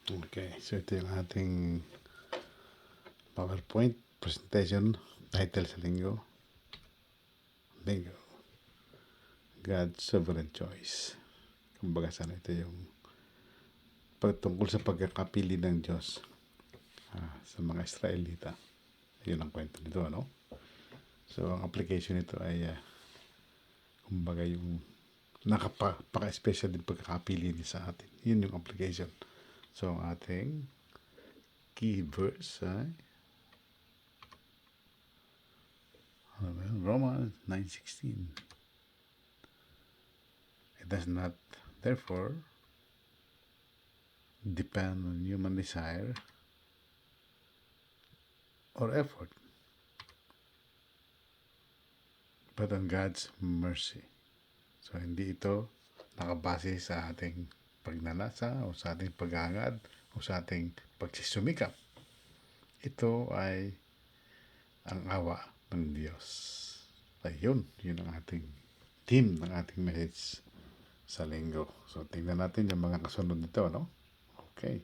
Okay, so ito yung ating PowerPoint presentation title sa linggo. God's Sovereign Choice. Kumbaga sana ito yung pagtungkol sa pagkakapili ng Diyos sa mga Israelita. Yun ang kwento nito, ano? So, ang application nito ay kumbaga yung napaka-special din pagkakapili niya sa atin. Yun yung application. So, ang ating key verse ay Romans 9:16. It does not, therefore, depend on human desire or effort, but on God's mercy. So, hindi ito nakabase sa ating pagnanasa o sa ating paghangad o sa ating pagsisumikap. Ito ay ang awa ng Diyos. Ayun, yun ang ating theme ng ating message sa linggo. So, tingnan natin yung mga kasunod nito, no? Okay.